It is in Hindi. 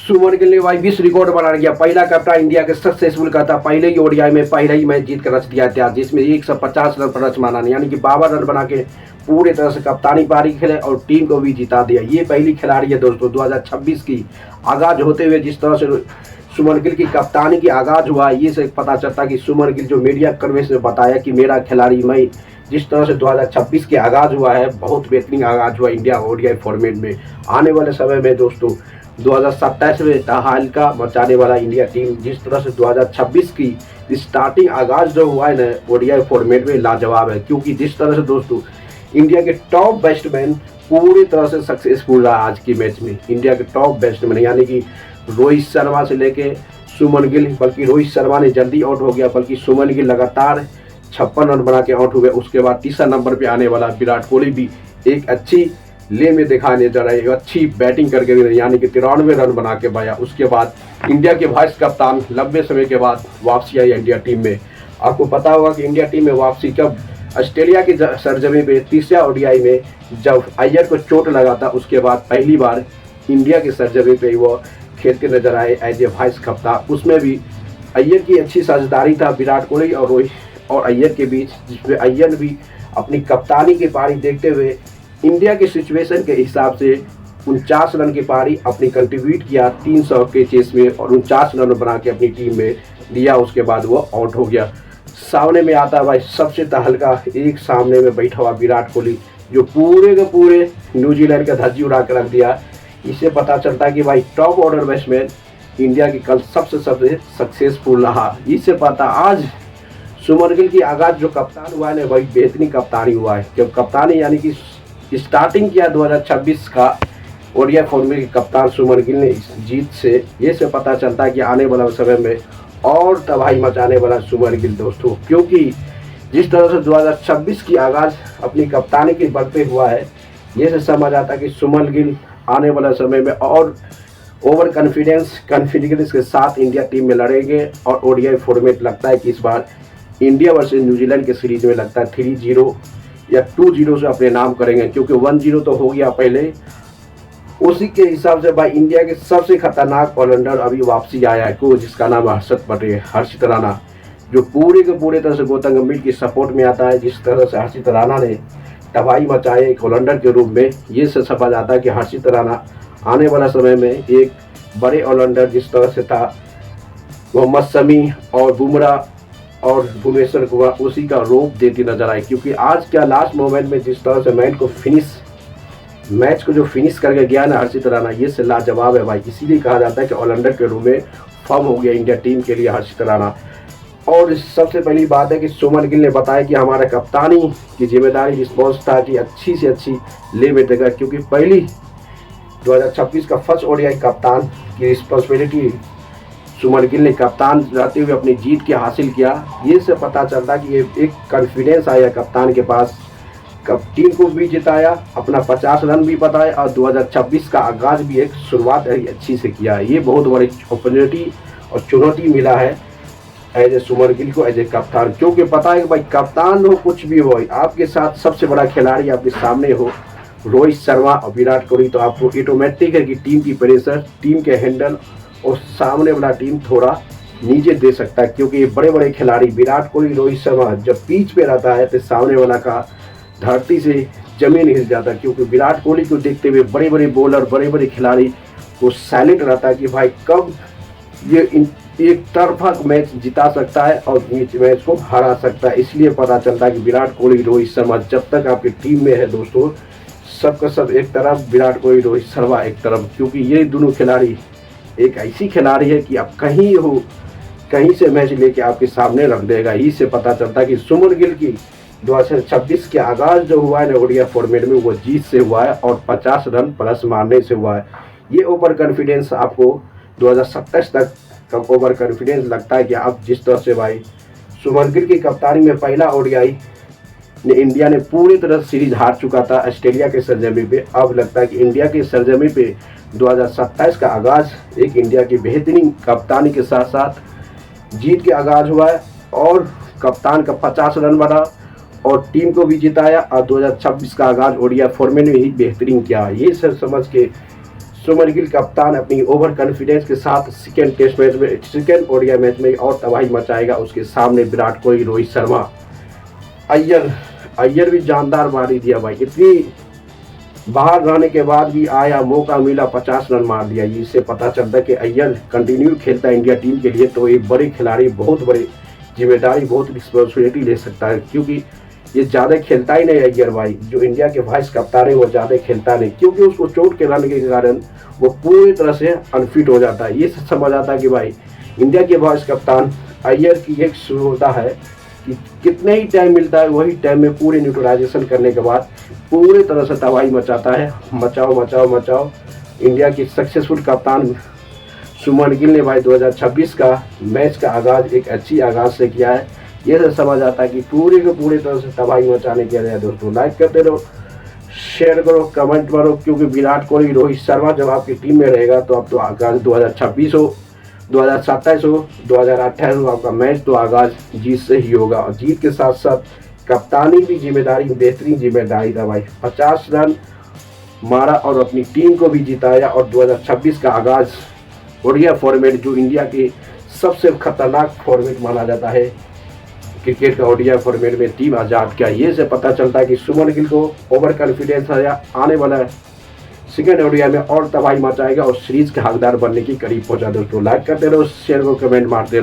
सुमन गिल ने भाई विश्व रिकॉर्ड बना दिया। पहला कप्तान इंडिया के सक्सेसफुल का था, पहले ही ओडीआई में पहला ही मैच जीत कर रच दिया इतिहास, जिसमें 150 रन पर रच माना, यानी कि 52 रन बना के पूरे तरह से कप्तानी पारी खेले और टीम को भी जिता दिया। ये पहली खिलाड़ी है दोस्तों 2026 की आगाज होते हुए जिस तरह से सुमन गिल की कप्तानी की आगाज हुआ, ये से पता चलता कि सुमन गिल जो मीडिया कर्मी ने बताया कि मेरा खिलाड़ी मैं जिस तरह से 2026 के आगाज हुआ है, बहुत बेहतरीन आगाज हुआ इंडिया ओडीआई फॉर्मेट में। आने वाले समय में दोस्तों 2027 में तहलका मचाने वाला इंडिया टीम जिस तरह से 2026 की स्टार्टिंग आगाज जो हुआ है ना ओडीआई फॉर्मेट में, लाजवाब है। क्योंकि जिस तरह से दोस्तों इंडिया के टॉप बैट्समैन पूरी तरह से सक्सेसफुल रहा आज की मैच में। इंडिया के टॉप बैट्समैन यानी कि रोहित शर्मा से लेके सुमन गिल, बल्कि रोहित शर्मा ने जल्दी आउट हो गया, बल्कि सुमन गिल लगातार 56 रन बना के आउट हुए। उसके बाद तीसरा नंबर पे आने वाला विराट कोहली भी एक अच्छी ले में दिखाने जा रहे हैं, अच्छी बैटिंग करके यानी कि 93 रन बना के पाया। उसके बाद इंडिया के वाइस कप्तान लंबे समय के बाद वापसी आई इंडिया टीम में। आपको पता होगा कि इंडिया टीम में वापसी कब, ऑस्ट्रेलिया की सरजमी पे तीसरा ओडीआई में जब अय्यर को चोट लगा था, उसके बाद पहली बार इंडिया की सरजमी पे वो खेलते नजर आए एज ए वाइस कप्तान। उसमें भी अय्यर की अच्छी साझेदारी था विराट कोहली और रोहित और अय्यर के बीच, जिसमें अय्यर भी अपनी कप्तानी की पारी देखते हुए इंडिया की सिचुएशन के हिसाब से 49 रन की पारी अपनी कंट्रीब्यूट किया 300 के चेस में और 49 रन बना के अपनी टीम में दिया। उसके बाद वो आउट हो गया। सामने में आता है भाई सबसे तहलका, एक सामने में बैठा हुआ विराट कोहली जो पूरे के पूरे न्यूजीलैंड का धज्जी उड़ा कर रख दिया। इससे पता चलता है कि भाई टॉप ऑर्डर बैट्समैन इंडिया की कल सबसे सक्सेसफुल रहा। इससे पता आज सुमन गिल की आगाज जो कप्तान हुआ है भाई बेहतरीन कप्तानी हुआ है। जब कप्तानी यानी कि स्टार्टिंग किया 2026 का ओडीआई फॉर्मेट के कप्तान सुमन गिल ने इस जीत से, ये से पता चलता है कि आने वाला समय में और तबाही मचाने वाला सुमन गिल दोस्तों। क्योंकि जिस तरह से 2026 की आगाज अपनी कप्तानी के बल पे हुआ है, ये से समझ आता है कि सुमन गिल आने वाला समय में और ओवर कॉन्फिडेंस के साथ इंडिया टीम में लड़ेंगे और ओडीआई फॉर्मेट लगता है कि इस बार इंडिया वर्सेस न्यूजीलैंड के सीरीज में लगता है 3-0 या 2-0 से अपने नाम करेंगे। क्योंकि 1-0 तो हो गया पहले, उसी के हिसाब से भाई इंडिया के सबसे खतरनाक ऑलराउंडर अभी वापसी आया है जिसका नाम हर्षित राणा, जो पूरे के पूरे तरह से गौतम गंभीर की सपोर्ट में आता है। जिस तरह से हर्षित राणा ने तबाही मचाई एक ऑलराउंडर के रूप में, ये से समझ जाता है कि हर्षित राणा आने वाला समय में एक बड़े ऑलराउंडर जिस तरह से था मोहम्मद शमी और बुमराह और भुवनेश्वर कुमार, उसी का रूप देती नजर आई। क्योंकि आज क्या लास्ट मोमेंट में जिस तरह से मैच को जो फिनिश करके गया ना हर्षित राणा, ये से लाजवाब है भाई। इसीलिए कहा जाता है कि ऑलराउंडर के रूप में फॉर्म हो गया इंडिया टीम के लिए हर्षित राणा। और सबसे पहली बात है कि सुमन गिल ने बताया कि हमारा कप्तानी की जिम्मेदारी रिस्पॉन्स था कि अच्छी से अच्छी ले में देगा। क्योंकि पहली 2026 का फर्स्ट ओडीआई कप्तान की रिस्पॉन्सिबिलिटी सुमन गिल ने कप्तान रहते हुए अपनी जीत के हासिल किया। ये से पता चलता कि ये एक कॉन्फिडेंस आया कप्तान के पास, टीम को भी जिताया, अपना 50 रन भी बताया और 2026 का आगाज भी एक शुरुआत अच्छी से किया है। ये बहुत बड़ी अपॉर्चुनिटी और चुनौती मिला है एज ए सुमन गिल को एज ए कप्तान। क्योंकि पता है कि भाई कप्तान हो कुछ भी हो, आपके साथ सबसे बड़ा खिलाड़ी आपके सामने हो रोहित शर्मा और विराट कोहली, तो आपको ऑटोमेटिक है कि टीम की प्रेशर, टीम के हैंडल और सामने वाला टीम थोड़ा नीचे दे सकता है। क्योंकि ये बड़े बड़े खिलाड़ी विराट कोहली, रोहित शर्मा जब पिच पे रहता है तो सामने वाला का धरती से जमीन हिल जाता है। क्योंकि विराट कोहली को देखते हुए बड़े बड़े बॉलर, बड़े बड़े खिलाड़ी को साइलेंट रहता है कि भाई कब ये एक तरफा मैच जिता सकता है और मैच को हरा सकता है। इसलिए पता चलता है कि विराट कोहली, रोहित शर्मा जब तक आपकी टीम में है दोस्तों, सबका सब एक तरफ, विराट कोहली, रोहित शर्मा एक तरफ। क्योंकि ये दोनों खिलाड़ी एक ऐसी खिलाड़ी है कि आप कहीं हो, कहीं से मैच लेके आपके सामने रख देगा। इससे पता चलता है कि सुमन गिल की 2026 के आगाज जो हुआ है ओडीआई फॉर्मेट में, वो जीत से हुआ है और 50 रन प्लस मारने से हुआ है। ये ओवर कॉन्फिडेंस आपको 2027 तक का ओवर कॉन्फिडेंस लगता है कि आप जिस तरह से भाई सुमन गिल की कप्तानी में पहला ओडीआई इंडिया ने पूरी तरह सीरीज हार चुका था ऑस्ट्रेलिया के सरजमी पे, अब लगता है कि इंडिया के सरजमी पे 2027 का आगाज एक इंडिया की बेहतरीन कप्तानी के साथ साथ जीत के आगाज हुआ है। और कप्तान का 50 रन बना और टीम को भी जिताया और 2026 का आगाज ओडीआई फॉर्मेट में ही बेहतरीन किया। ये सब समझ के सुमन गिल कप्तान अपनी ओवर कॉन्फिडेंस के साथ सेकेंड ओडीआई मैच में और तबाही मचाएगा। उसके सामने विराट कोहली, रोहित शर्मा, अय्यर भी जानदार मारी दिया भाई। इतनी बाहर रहने के बाद भी आया, मौका मिला, 50 रन मार दिया। इससे पता चलता है कि अय्यर कंटिन्यू खेलता है इंडिया टीम के लिए, तो एक बड़े खिलाड़ी बहुत बड़ी जिम्मेदारी, बहुत रिस्पॉन्सिबिलिटी ले सकता है, क्योंकि ये ज़्यादा खेलता ही नहीं अय्यर भाई। जो इंडिया के वाइस कप्तान है वो ज़्यादा खेलता नहीं, क्योंकि उसको चोट के रहने के कारण वो पूरी तरह से अनफिट हो जाता है। ये समझ आता है कि भाई इंडिया के वाइस कप्तान अय्यर की एक सुविधा है कि कितने ही टाइम मिलता है वही टाइम में पूरे न्यूट्रलाइजेशन करने के बाद पूरी तरह से तबाही मचाता है। मचाओ। इंडिया की सक्सेसफुल कप्तान सुमन गिल ने भाई 2026 का मैच का आगाज़ एक अच्छी आगाज़ से किया है। ये से समझ आता है कि पूरे के पूरे तरह से तबाही मचाने के लिए। दोस्तों लाइक करते रहो, शेयर करो, कमेंट करो, क्योंकि विराट कोहली, रोहित शर्मा जब आपकी टीम में रहेगा तो अब तो आगाज़ 2026 हो, 2027 हो, 2028 हो, आपका मैच तो आगाज़ जीत से ही होगा। और जीत के साथ साथ कप्तानी भी जिम्मेदारी, बेहतरीन जिम्मेदारी था भाई। 50 रन मारा और अपनी टीम को भी जिताया। और 2026 का आगाज़ ओडीआई फॉर्मेट, जो इंडिया के सबसे खतरनाक फॉर्मेट माना जाता है क्रिकेट का, ओडीआई फॉर्मेट में टीम आज़ाद किया। ये से पता चलता है कि सुमन गिल को ओवर कॉन्फिडेंस आने वाला है, सेकेंड ओडीआई में और तबाही मचाएगा और सीरीज के हकदार बनने की करीब पहुंचा। दोस्तों लाइक करते रहो, शेयर को, कमेंट मारते रहो।